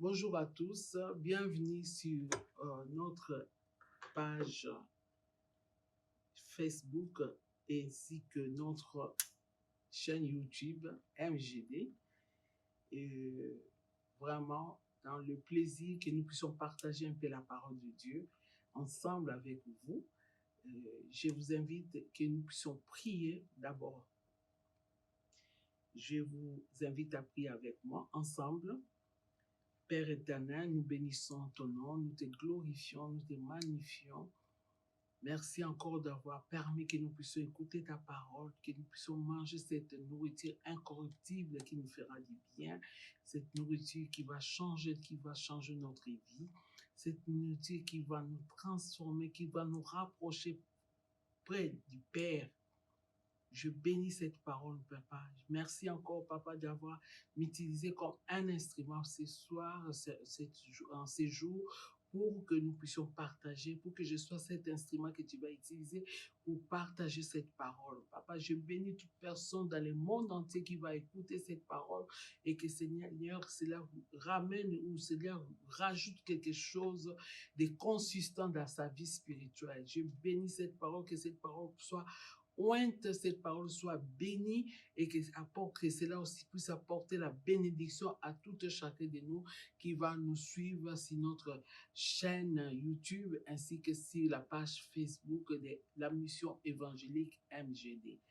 Bonjour à tous, bienvenue sur notre page Facebook ainsi que notre chaîne YouTube MGD. Et vraiment, dans le plaisir que nous puissions partager un peu la parole de Dieu ensemble avec vous, je vous invite que nous puissions prier d'abord. Je vous invite à prier avec moi ensemble. Père éternel, nous bénissons ton nom, nous te glorifions, nous te magnifions. Merci encore d'avoir permis que nous puissions écouter ta parole, que nous puissions manger cette nourriture incorruptible qui nous fera du bien, cette nourriture qui va changer notre vie, cette nourriture qui va nous transformer, qui va nous rapprocher près du Père. Je bénis cette parole, Papa. Merci encore, Papa, d'avoir m'utilisé comme un instrument ce soir, en ces jours, pour que nous puissions partager, pour que je sois cet instrument que tu vas utiliser pour partager cette parole. Papa, je bénis toute personne dans le monde entier qui va écouter cette parole et que Seigneur, cela ramène ou cela rajoute quelque chose de consistant dans sa vie spirituelle. Je bénis cette parole, que cette parole soit ointe, cette parole soit bénie et que cela aussi puisse apporter la bénédiction à tout chacun de nous qui va nous suivre sur notre chaîne YouTube ainsi que sur la page Facebook de la mission évangélique MGD.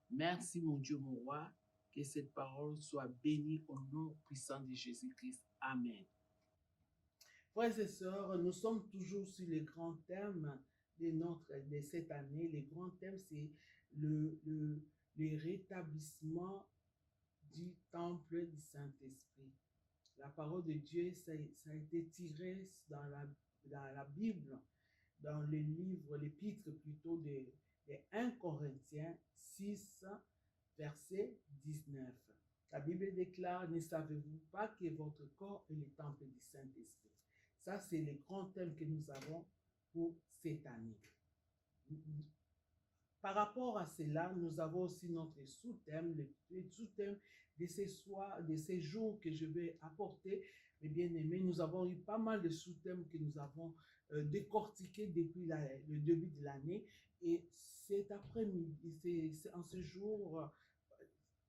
Merci mon Dieu, mon roi, que cette parole soit bénie au nom puissant de Jésus-Christ. Amen. Frères et sœurs, nous sommes toujours sur les grands thèmes de cette année. Les grands thèmes, c'est le rétablissement du temple du Saint-Esprit. La parole de Dieu, ça a été tiré dans la Bible, dans le livre, l'épître plutôt de 1 Corinthiens 6, verset 19. La Bible déclare, « Ne savez-vous pas que votre corps est le temple du Saint-Esprit ?» Ça, c'est le grand thème que nous avons pour cette année. Par rapport à cela, nous avons aussi notre sous-thème, le sous-thème de ces jours que je vais apporter. Mes bien-aimés, nous avons eu pas mal de sous-thèmes que nous avons décortiqués depuis le début de l'année. Et cet après-midi, en ce jour,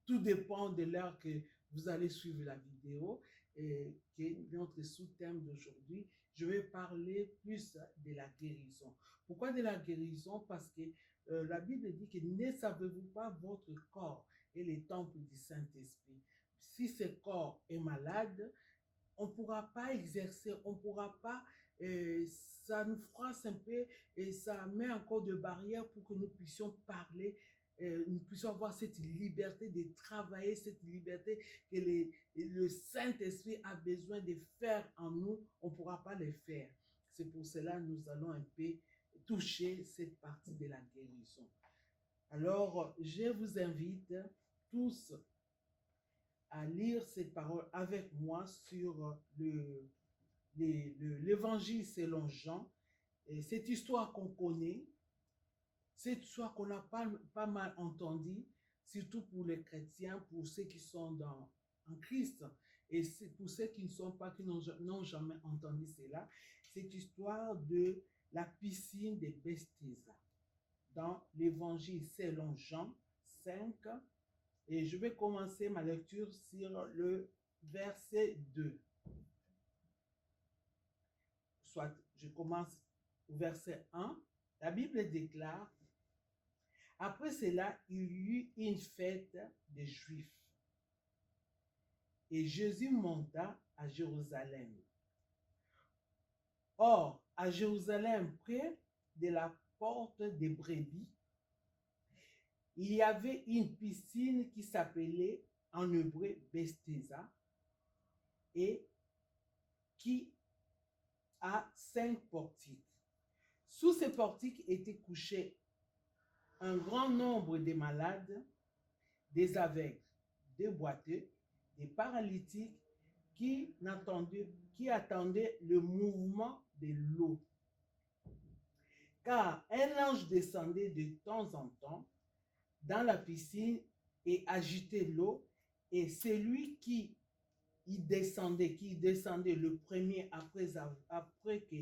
tout dépend de l'heure que vous allez suivre la vidéo, qui est notre sous-thème d'aujourd'hui. Je vais parler plus de la guérison. Pourquoi de la guérison? Parce que la Bible dit que ne savez-vous pas votre corps est le temple du Saint-Esprit. Si ce corps est malade, on ne pourra pas exercer, on ne pourra pas, ça nous froisse un peu et ça met encore de barrières pour que nous puissions parler, nous puissions avoir cette liberté de travailler, cette liberté que le Saint-Esprit a besoin de faire en nous, on ne pourra pas le faire. C'est pour cela que nous allons un peu toucher cette partie de la guérison. Alors, je vous invite tous à lire cette parole avec moi sur l'évangile selon Jean. Et cette histoire qu'on connaît, cette histoire qu'on a pas mal entendue, surtout pour les chrétiens, pour ceux qui sont en Christ, et pour ceux qui ne sont pas, qui n'ont jamais entendu cela, cette histoire de la piscine de Bethesda, dans l'évangile selon Jean 5, et je vais commencer ma lecture sur le verset 2. Soit je commence au verset 1. La Bible déclare, « Après cela, il y eut une fête des Juifs. Et Jésus monta à Jérusalem. Or, à Jérusalem, près de la porte des brebis, il y avait une piscine qui s'appelait en hébreu Bethesda et qui a 5 portiques. Sous ces portiques étaient couchés un grand nombre de malades, des aveugles, des boiteux, des paralytiques qui attendaient le mouvement de l'eau. Car un ange descendait de temps en temps dans la piscine et agitait l'eau, et celui qui qui descendait le premier après que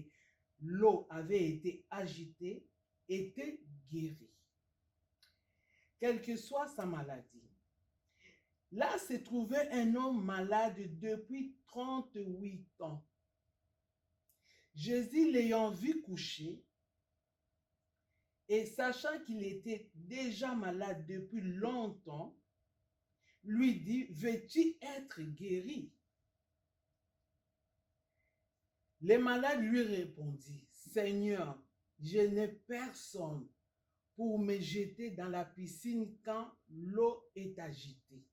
l'eau avait été agitée, était guéri, quelle que soit sa maladie. Là se trouvait un homme malade depuis 38 ans. Jésus l'ayant vu coucher, et sachant qu'il était déjà malade depuis longtemps, lui dit, veux-tu être guéri? Les malades lui répondirent, Seigneur, je n'ai personne pour me jeter dans la piscine quand l'eau est agitée.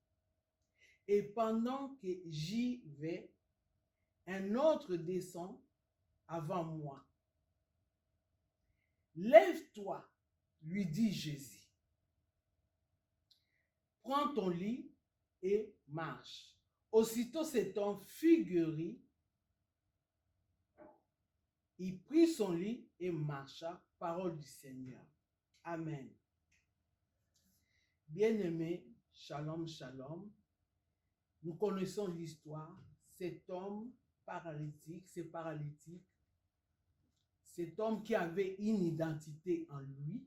Et pendant que j'y vais, un autre descend avant moi. Lève-toi, lui dit Jésus. Prends ton lit et marche. Aussitôt cet homme fut guéri. Il prit son lit et marcha. Parole du Seigneur. Amen. Bien-aimés, shalom, shalom. Nous connaissons l'histoire. Cet homme paralytique, cet homme qui avait une identité en lui,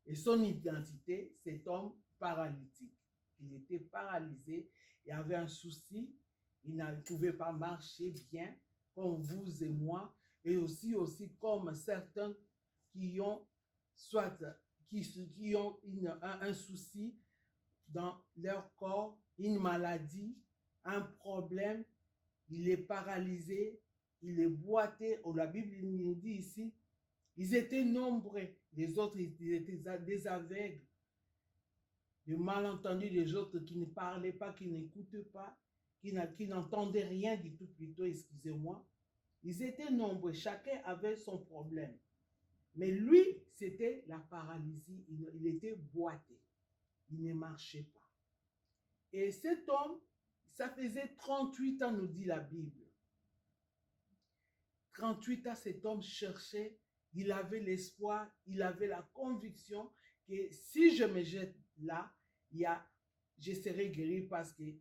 et son identité, cet homme paralytique. Il était paralysé, il avait un souci, il ne pouvait pas marcher bien, comme vous et moi, et aussi comme certains qui ont un souci dans leur corps, une maladie, un problème, il est paralysé, il est boité. La Bible nous dit ici, ils étaient nombreux, les autres ils étaient des aveugles, des malentendus, des autres qui ne parlaient pas, qui n'écoutaient pas, qui n'entendaient rien du tout plutôt, excusez-moi. Ils étaient nombreux, chacun avait son problème. Mais lui, c'était la paralysie, il était boité, il ne marchait pas. Et cet homme, ça faisait 38 ans, nous dit la Bible. 38 ans, cet homme cherchait, il avait l'espoir, il avait la conviction que si je me jette là, je serai guéri, parce que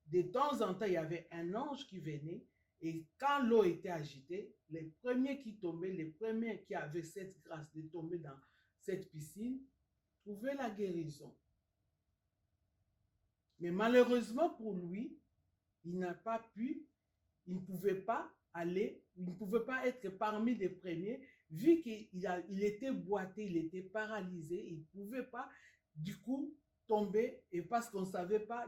de temps en temps, il y avait un ange qui venait, et quand l'eau était agitée, les premiers qui tombaient, les premiers qui avaient cette grâce de tomber dans cette piscine, trouvaient la guérison. Mais malheureusement pour lui, il n'a pas pu, il ne pouvait pas aller, il ne pouvait pas être parmi les premiers, vu qu'il était boité, il était paralysé, il ne pouvait pas, du coup, tomber, et parce qu'on ne savait pas,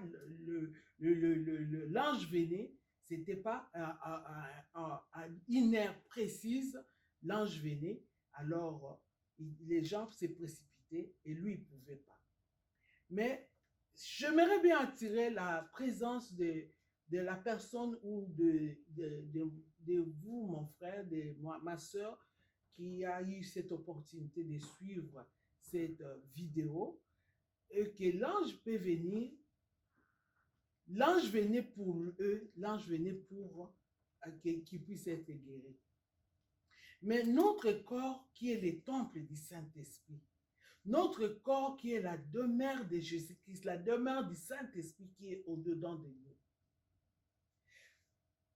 l'ange venait, c'était pas à une heure précise, l'ange venait, alors les gens se précipitaient, et lui, il ne pouvait pas. Mais j'aimerais bien attirer la présence de la personne ou de vous, mon frère, de ma soeur, qui a eu cette opportunité de suivre cette vidéo, et que l'ange peut venir. L'ange venait pour eux, l'ange venait pour qu'ils puissent être guéris. Mais notre corps, qui est le temple du Saint-Esprit, notre corps qui est la demeure de Jésus-Christ, la demeure du Saint-Esprit qui est au-dedans de nous.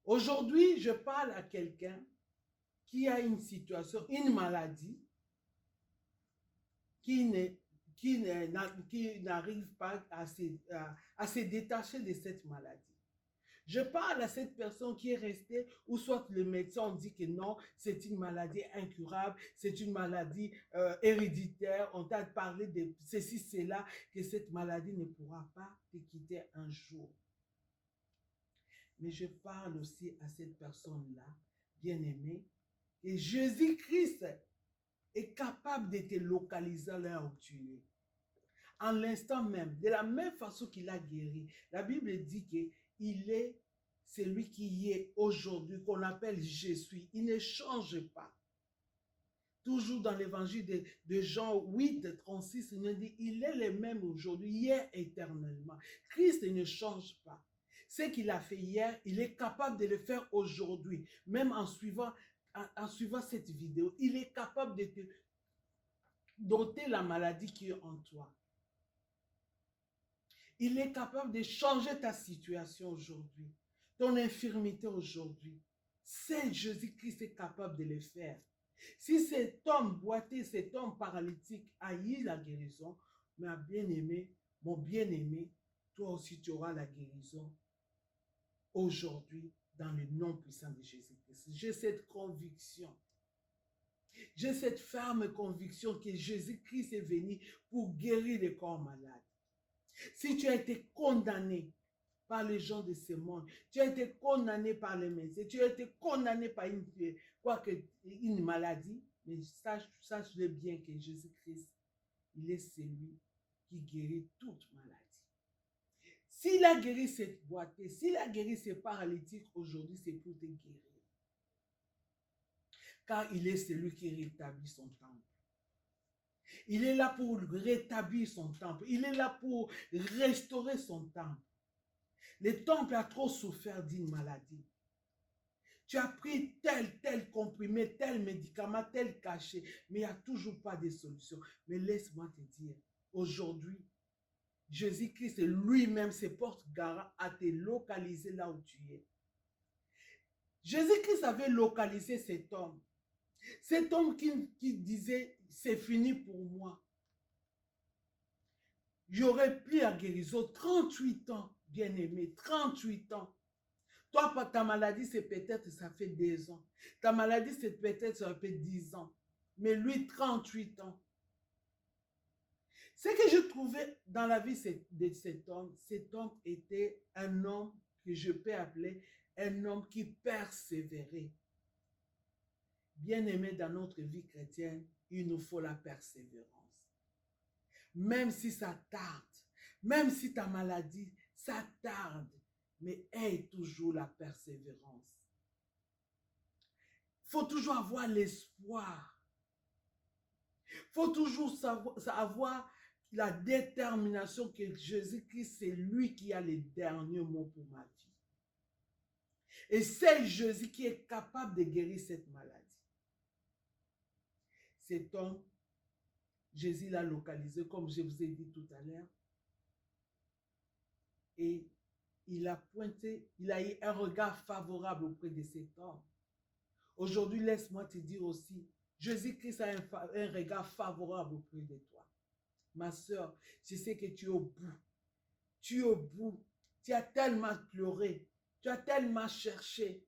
Aujourd'hui, je parle à quelqu'un qui a une situation, une maladie, qui n'arrive pas à se détacher de cette maladie. Je parle à cette personne qui est restée, ou soit le médecin dit que non, c'est une maladie incurable, c'est une maladie héréditaire, on t'a parlé de ceci, cela, que cette maladie ne pourra pas te quitter un jour. Mais je parle aussi à cette personne-là, bien-aimée, et Jésus-Christ est capable de te localiser là où tu es. En l'instant même, de la même façon qu'il a guéri. La Bible dit qu'il est celui qui y est aujourd'hui, qu'on appelle Jésus. Il ne change pas. Toujours dans l'évangile de Jean 8, 36, il nous dit, il est le même aujourd'hui, hier, éternellement. Christ ne change pas. Ce qu'il a fait hier, il est capable de le faire aujourd'hui. Même en suivant cette vidéo, il est capable de te doter la maladie qui est en toi. Il est capable de changer ta situation aujourd'hui. ton infirmité aujourd'hui. Seul Jésus-Christ est capable de le faire. Si cet homme boiteux, cet homme paralytique a eu la guérison, ma bien-aimée, mon bien-aimé, toi aussi tu auras la guérison aujourd'hui dans le nom puissant de Jésus-Christ. J'ai cette conviction. J'ai cette ferme conviction que Jésus-Christ est venu pour guérir les corps malades. Si tu as été condamné par les gens de ce monde, tu as été condamné par les médecins, tu as été condamné par une maladie, mais sache-le bien que Jésus-Christ, il est celui qui guérit toute maladie. S'il a guéri cette boitée, s'il a guéri ces paralytiques aujourd'hui, c'est pour te guérir. Car il est celui qui rétablit son temple. Il est là pour rétablir son temple. Il est là pour restaurer son temple. Le temple a trop souffert d'une maladie. Tu as pris tel comprimé, tel médicament, tel cachet, mais il n'y a toujours pas de solution. Mais laisse-moi te dire, aujourd'hui, Jésus-Christ lui-même se porte garant à te localiser là où tu es. Jésus-Christ avait localisé cet homme. Cet homme qui disait, c'est fini pour moi. J'aurais pris la guérison 38 ans, bien-aimé, 38 ans. Toi, ta maladie, c'est peut-être, ça fait 2 ans. Ta maladie, c'est peut-être, ça fait 10 ans. Mais lui, 38 ans. Ce que je trouvais dans la vie de cet homme était un homme que je peux appeler un homme qui persévérait. Bien-aimé, dans notre vie chrétienne, il nous faut la persévérance. Même si ça tarde, même si ta maladie, ça tarde, mais aie toujours la persévérance. Il faut toujours avoir l'espoir. Il faut toujours avoir la détermination que Jésus-Christ, c'est lui qui a les derniers mots pour ma vie. Et c'est Jésus qui est capable de guérir cette maladie. Cet homme, Jésus l'a localisé, comme je vous ai dit tout à l'heure. Et il a eu un regard favorable auprès de cet homme. Aujourd'hui, laisse-moi te dire aussi, Jésus-Christ a un regard favorable auprès de toi. Ma soeur, je sais que tu es au bout. Tu es au bout. Tu as tellement pleuré. Tu as tellement cherché.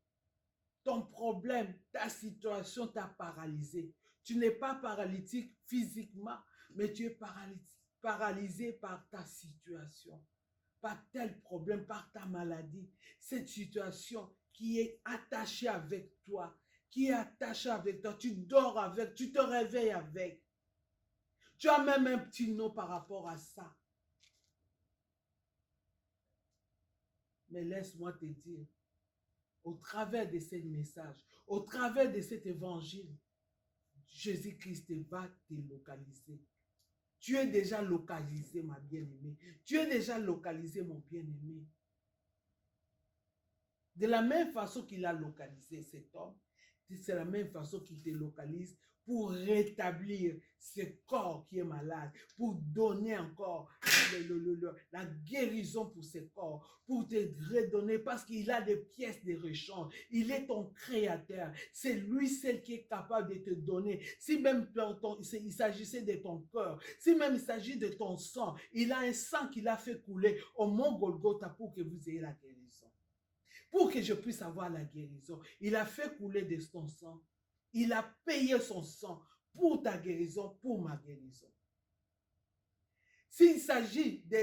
Ton problème, ta situation t'a paralysé. Tu n'es pas paralytique physiquement, mais tu es paralysé par ta situation, par tel problème, par ta maladie. Cette situation qui est attachée avec toi, tu dors avec, tu te réveilles avec. Tu as même un petit nom par rapport à ça. Mais laisse-moi te dire, au travers de ce message, au travers de cet évangile, Jésus-Christ va te localiser. Tu es déjà localisé, ma bien-aimée. Tu es déjà localisé, mon bien-aimé. De la même façon qu'il a localisé cet homme, c'est la même façon qu'il te localise pour rétablir ce corps qui est malade, pour donner encore la guérison pour ce corps, pour te redonner, parce qu'il a des pièces de rechange. Il est ton créateur. C'est lui seul qui est capable de te donner. Si même il s'agissait de ton cœur, si même il s'agit de ton sang, il a un sang qu'il a fait couler au mont Golgotha pour que vous ayez la guérison. Pour que je puisse avoir la guérison. Il a fait couler de son sang. Il a payé son sang pour ta guérison, pour ma guérison. S'il s'agit de,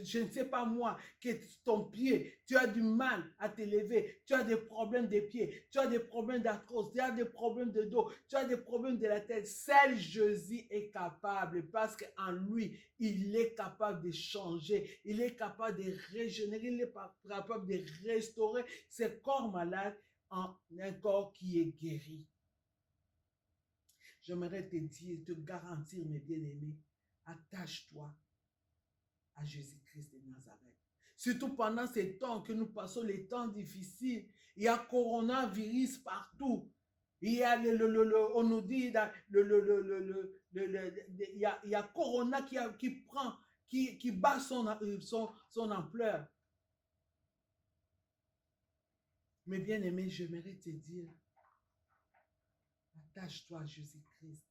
je ne sais pas moi, que ton pied, tu as du mal à te lever, tu as des problèmes de pieds, tu as des problèmes d'arthrose, tu as des problèmes de dos, tu as des problèmes de la tête, seul Jésus est capable parce qu'en lui, il est capable de changer, il est capable de régénérer, il est capable de restaurer ce corps malade en un corps qui est guéri. J'aimerais te dire, te garantir, mes bien-aimés, attache-toi à Jésus-Christ de Nazareth. Surtout pendant ces temps que nous passons, les temps difficiles, il y a coronavirus partout. Il y a on nous dit, il y a corona qui bat son ampleur. Mes bien-aimés, j'aimerais te dire, attache-toi à Jésus-Christ.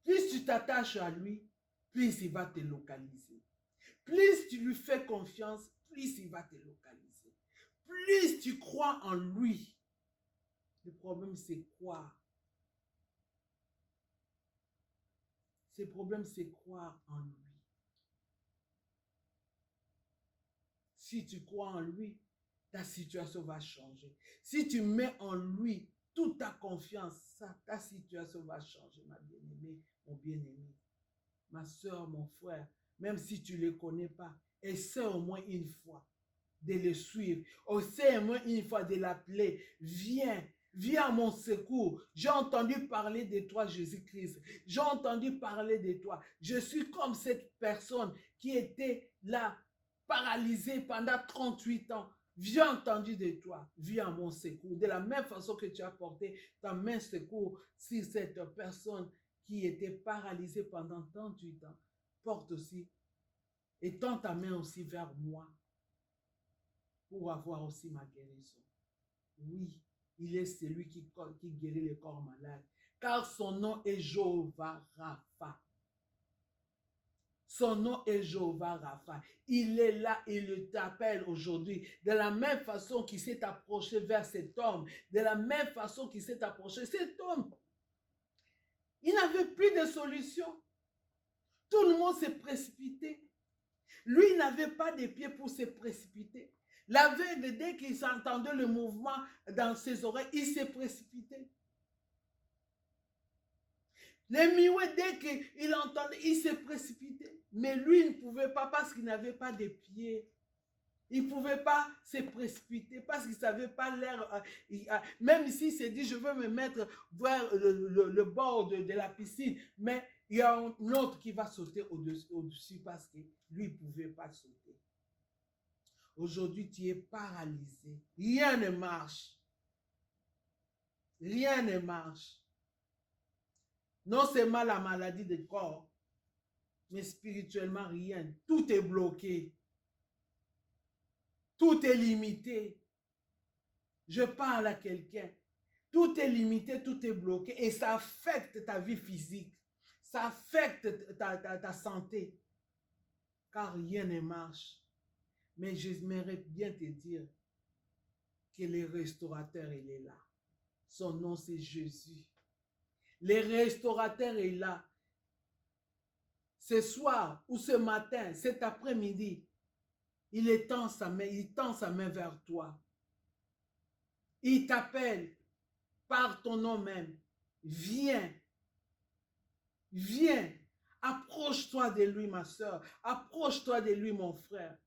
Plus tu t'attaches à lui, plus il va te localiser. Plus tu lui fais confiance, plus il va te localiser. Plus tu crois en lui. Le problème, c'est croire. Le problème, c'est croire en lui. Si tu crois en lui, ta situation va changer. Si tu mets en lui toute ta confiance, ta situation va changer, ma bien-aimée, mon bien-aimé. Ma soeur, mon frère, même si tu ne le connais pas, essaie au moins une fois de le suivre. Essaie au moins une fois de l'appeler. Viens, viens à mon secours. J'ai entendu parler de toi, Jésus-Christ. J'ai entendu parler de toi. Je suis comme cette personne qui était là, paralysée pendant 38 ans. J'ai entendu de toi. Viens à mon secours. De la même façon que tu as porté ta main secours sur cette personne qui était paralysée pendant 38 ans, porte aussi et tends ta main aussi vers moi pour avoir aussi ma guérison. Oui, il est celui qui guérit les corps malades, car son nom est Jéhovah Rapha. Son nom est Jéhovah Rapha. Il est là, il t'appelle aujourd'hui. De la même façon qu'il s'est approché vers cet homme, de la même façon qu'il s'est approché, cet homme, il n'avait plus de solution. Tout le monde s'est précipité. Lui, il n'avait pas de pieds pour se précipiter. L'aveugle, dès qu'il s'entendait le mouvement dans ses oreilles, il s'est précipité. Le mioué, dès qu'il entendait, il s'est précipité. Mais lui, il ne pouvait pas parce qu'il n'avait pas de pieds. Il ne pouvait pas se précipiter parce qu'il ne savait pas l'air. Même s'il s'est dit, je veux me mettre vers le bord de la piscine, mais il y a un autre qui va sauter au-dessus parce que lui, il ne pouvait pas sauter. Aujourd'hui, tu es paralysé. Rien ne marche. Rien ne marche. Non seulement la maladie du corps, mais spirituellement rien. Tout est bloqué. Tout est limité. Je parle à quelqu'un. Tout est limité, tout est bloqué et ça affecte ta vie physique. Ça affecte ta santé. Car rien ne marche. Mais j'aimerais bien te dire que le restaurateur, il est là. Son nom, c'est Jésus. Le restaurateur est là. Ce soir ou ce matin, cet après-midi, il tend sa main vers toi. Il t'appelle par ton nom même. Viens. Viens. Approche-toi de lui, ma soeur. Approche-toi de lui, mon frère.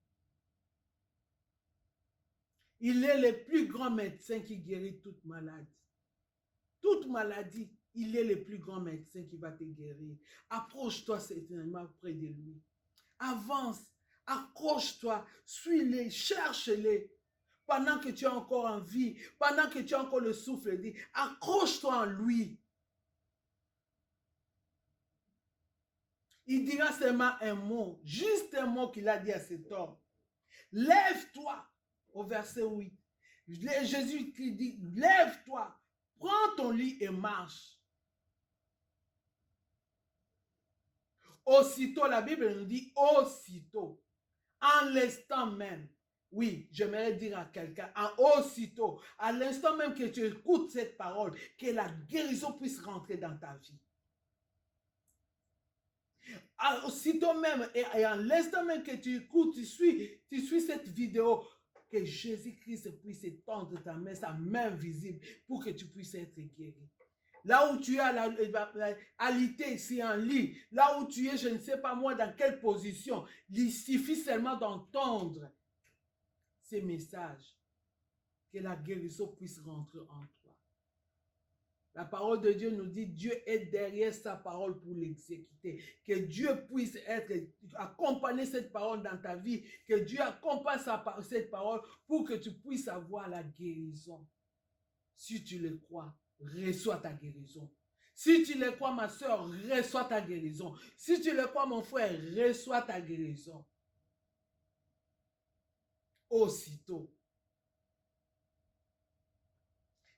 Il est le plus grand médecin qui guérit toute maladie. Toute maladie, il est le plus grand médecin qui va te guérir. Approche-toi certainement près de lui. Avance, accroche-toi, suis-les, cherche-les. Pendant que tu es encore en vie, pendant que tu as encore le souffle, dis, accroche-toi en lui. Il dira seulement un mot, juste un mot qu'il a dit à cet homme. Lève-toi, au verset 8. Jésus qui dit, lève-toi, prends ton lit et marche. Aussitôt, la Bible nous dit aussitôt, en l'instant même. Oui, j'aimerais dire à quelqu'un, aussitôt, à l'instant même que tu écoutes cette parole, que la guérison puisse rentrer dans ta vie. Aussitôt même, et en l'instant même que tu écoutes, tu suis cette vidéo, que Jésus-Christ puisse étendre ta main, sa main visible, pour que tu puisses être guéri. Là où tu es alité, c'est un lit. Là où tu es, je ne sais pas moi dans quelle position. Il suffit seulement d'entendre ces messages. Que la guérison puisse rentrer en toi. La parole de Dieu nous dit, Dieu est derrière sa parole pour l'exécuter. Que Dieu puisse accompagner cette parole dans ta vie. Que Dieu accompagne cette parole pour que tu puisses avoir la guérison. Si tu le crois, reçois ta guérison. Si tu le crois, ma soeur, reçois ta guérison. Si tu le crois, mon frère, reçois ta guérison. Aussitôt.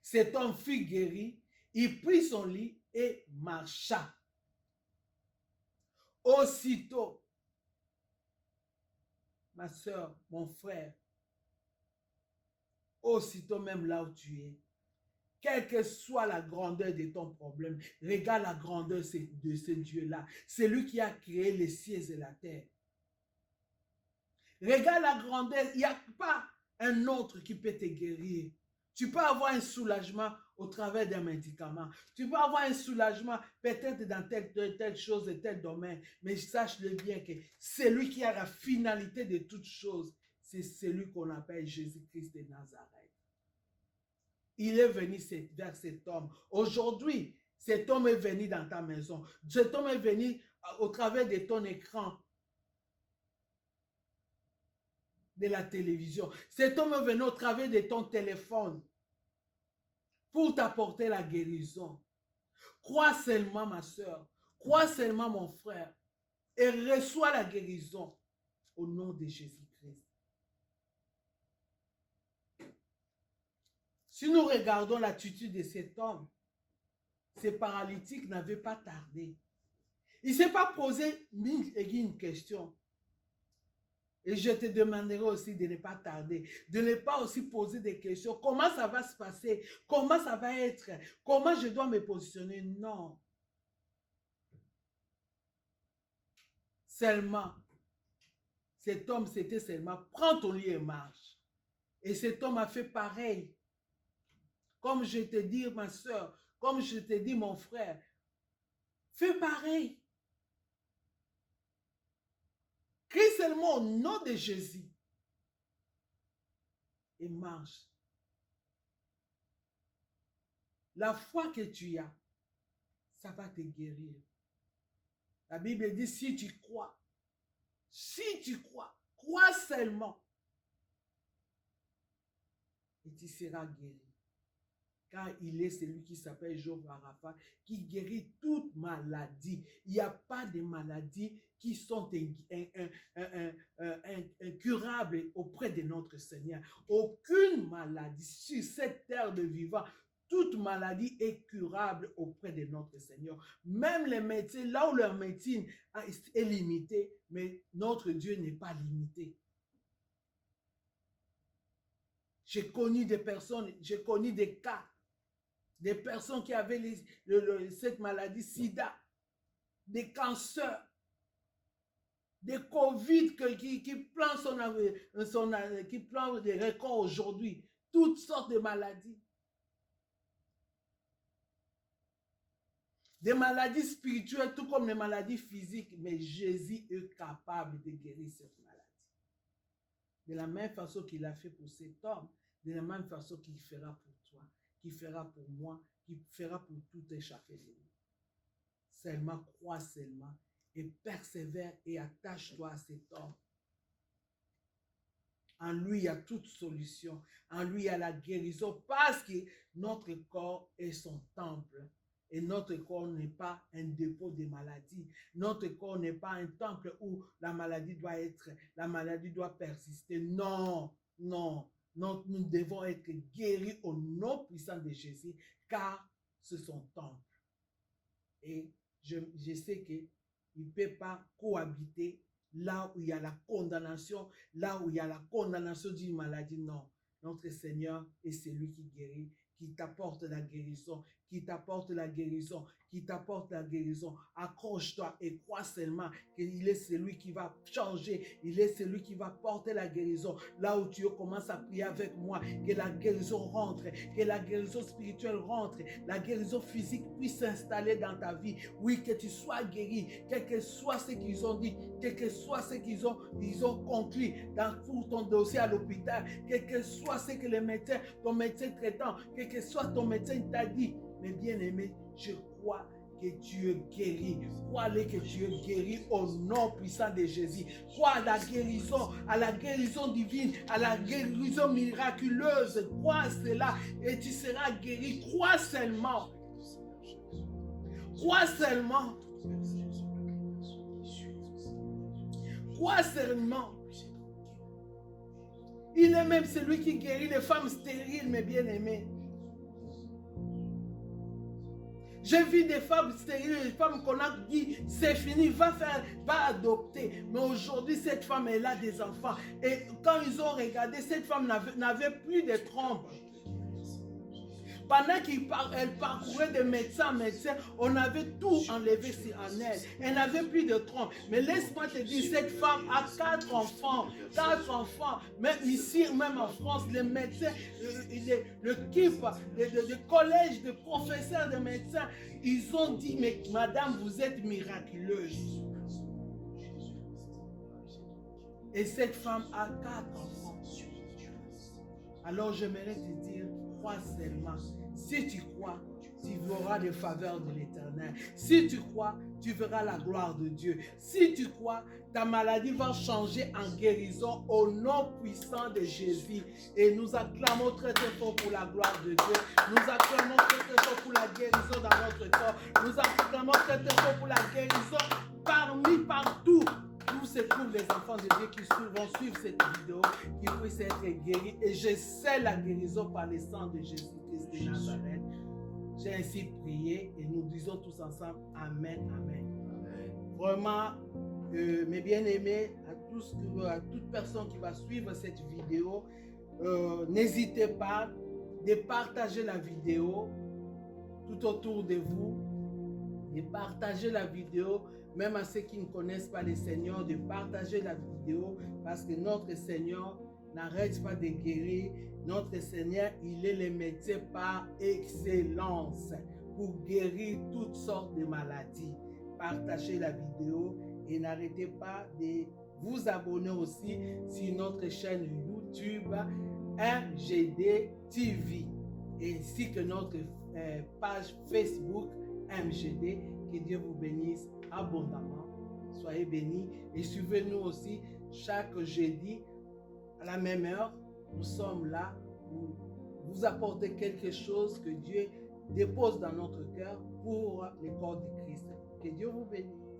Cet homme fut guéri, il prit son lit et marcha. Aussitôt, ma soeur, mon frère, aussitôt même là où tu es, quelle que soit la grandeur de ton problème, regarde la grandeur de ce Dieu-là. C'est lui qui a créé les cieux et la terre. Regarde la grandeur, il n'y a pas un autre qui peut te guérir. Tu peux avoir un soulagement au travers d'un médicament. Tu peux avoir un soulagement peut-être dans telle chose et tel domaine. Mais sache-le bien que celui qui a la finalité de toutes choses, c'est celui qu'on appelle Jésus-Christ de Nazareth. Il est venu vers cet homme. Aujourd'hui, cet homme est venu dans ta maison. Cet homme est venu au travers de ton écran de la télévision. Cet homme est venu au travers de ton téléphone pour t'apporter la guérison. Crois seulement, ma soeur. Crois seulement, mon frère. Et reçois la guérison au nom de Jésus-Christ. Si nous regardons l'attitude de cet homme, ce paralytique n'avait pas tardé. Il ne s'est pas posé une question. Et je te demanderai aussi de ne pas tarder, de ne pas aussi poser des questions. Comment ça va se passer? Comment ça va être? Comment je dois me positionner? Non. Seulement, cet homme, c'était seulement, prends ton lit et marche. Et cet homme a fait pareil. Comme je te dis, ma soeur, comme je te dis, mon frère, fais pareil. Crie seulement au nom de Jésus et marche. La foi que tu as, ça va te guérir. La Bible dit, si tu crois, crois seulement et tu seras guéri. Car il est celui qui s'appelle Jéhovah Rapha, qui guérit toute maladie. Il n'y a pas de maladies qui sont incurables auprès de notre Seigneur. Aucune maladie sur cette terre de vivant, toute maladie est curable auprès de notre Seigneur. Même les médecins, là où leur médecine est limitée, mais notre Dieu n'est pas limité. J'ai connu des personnes, j'ai connu des cas, des personnes qui avaient cette maladie sida, des cancers, des Covid qui prend des records aujourd'hui, toutes sortes de maladies. Des maladies spirituelles, tout comme les maladies physiques, mais Jésus est capable de guérir cette maladie. De la même façon qu'il a fait pour cet homme, de la même façon qu'il fera pour toi, qu'il fera pour moi, qu'il fera pour tout et chacun de nous. Seulement, crois seulement et persévère et attache-toi à cet homme. En lui, il y a toute solution. En lui, il y a la guérison parce que notre corps est son temple. Et notre corps n'est pas un dépôt de maladie. Notre corps n'est pas un temple où la maladie doit persister. Non, non. Nous devons être guéris au nom puissant de Jésus, car c'est son temple. Et je sais qu'il ne peut pas cohabiter là où il y a la condamnation, d'une maladie. Non, notre Seigneur est celui qui guérit, qui t'apporte la guérison, qui t'apporte la guérison, qui t'apporte la guérison. Accroche-toi et crois seulement qu'il est celui qui va changer, il est celui qui va porter la guérison. Là où tu commences à prier avec moi, que la guérison rentre, que la guérison spirituelle rentre, la guérison physique puisse s'installer dans ta vie. Oui, que tu sois guéri, quel que soit ce qu'ils ont dit, quel que soit ce qu'ils ont conclu pour ton dossier à l'hôpital, quel que soit ce que ton médecin traitant, quel que soit ton médecin t'a dit. Mais bien aimé, je crois que tu es guéri. Crois-le que tu es guéri au nom puissant de Jésus. Crois à la guérison divine, à la guérison miraculeuse. Crois à cela et tu seras guéri. Crois seulement. Crois seulement. Crois seulement. Il est même celui qui guérit les femmes stériles, mes bien-aimés. J'ai vu des femmes stériles, des femmes qu'on a dit c'est fini, va adopter. Mais aujourd'hui, cette femme, elle a des enfants. Et quand ils ont regardé, cette femme n'avait plus de trompes. Pendant qu'elle parcourait de médecin en médecin, on avait tout enlevé en elle. Elle n'avait plus de trompe. Mais laisse-moi te dire, cette femme a 4 enfants. 4 enfants. Même ici, même en France, les médecins, le KIP, le collège de professeurs de médecins, ils ont dit, mais madame, vous êtes miraculeuse. Et cette femme a 4 enfants. Alors j'aimerais te dire, crois seulement. Si tu crois, tu verras les faveurs de l'Éternel. Si tu crois, tu verras la gloire de Dieu. Si tu crois, ta maladie va changer en guérison au nom puissant de Jésus. Et nous acclamons très très fort pour la gloire de Dieu. Nous acclamons très très fort pour la guérison dans notre corps. Nous acclamons très très fort pour la guérison partout. Où se trouvent les enfants de Dieu qui vont suivre cette vidéo, qui puissent être guéris. Et je sais la guérison par le sang de Jésus-Christ de Nazareth. J'ai ainsi prié et nous disons tous ensemble Amen, Amen. Vraiment, mes bien-aimés, à toute personne qui va suivre cette vidéo, n'hésitez pas de partager la vidéo tout autour de vous, de partager la vidéo. Même à ceux qui ne connaissent pas le Seigneur, de partager la vidéo parce que notre Seigneur n'arrête pas de guérir. Notre Seigneur, il est le médecin par excellence pour guérir toutes sortes de maladies. Partagez la vidéo et n'arrêtez pas de vous abonner aussi sur notre chaîne YouTube MGD TV ainsi que notre page Facebook MGD. Que Dieu vous bénisse abondamment. Soyez bénis et suivez-nous aussi chaque jeudi à la même heure. Nous sommes là pour vous apporter quelque chose que Dieu dépose dans notre cœur pour le corps de Christ. Que Dieu vous bénisse.